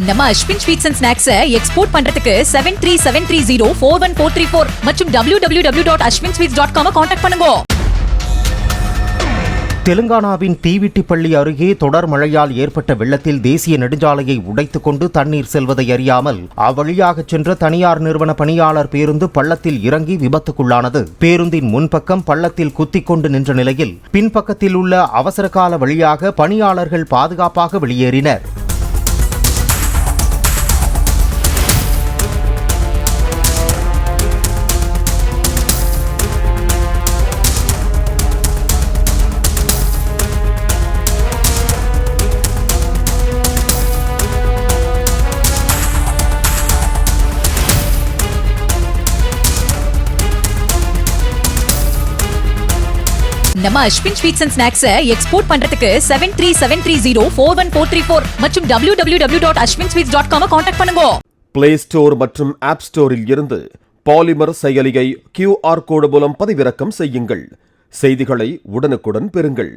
நம்ம Ashwin sweets and snacks export பண்றதுக்கு 7373041434 மற்றும் www.ashwinsweets.com கான்டாக்ட் பண்ணுங்க. தெலுங்கானாவின் தீவிட்டிப்பள்ளி அருகே தொடர் மழையால் ஏற்பட்ட வெள்ளத்தில் தேசிய நெடுஞ்சாலையை உடைத்துக் கொண்டு தண்ணீர் செல்வதை அறியாமல் அவ்வழியாக சென்ற தனியார் நிறுவன பணியாளர் பேருந்து பள்ளத்தில் இறங்கி விபத்துக்குள்ளானது. பேருந்தின் முன்பக்கம் பள்ளத்தில் குத்திக் கொண்டு நின்ற நிலையில் பின்பக்கத்தில் உள்ள அவசரகால வழியாக பணியாளர்கள் பாதுகாப்பாக வெளியேறினர். நம்ம Ashwin sweets and snacks export பண்றதுக்கு 7373041434 மற்றும் www.ashwinsweets.com கான்டாக்ட் பண்ணுங்க. பிளே ஸ்டோர் மற்றும் ஆப் ஸ்டோரில் இருந்து பாலிமர் செயலியை QR கோடு மூலம் பதிவிறக்கம் செய்யுங்கள். செய்திகளை உடனுக்குடன் பெறுங்கள்.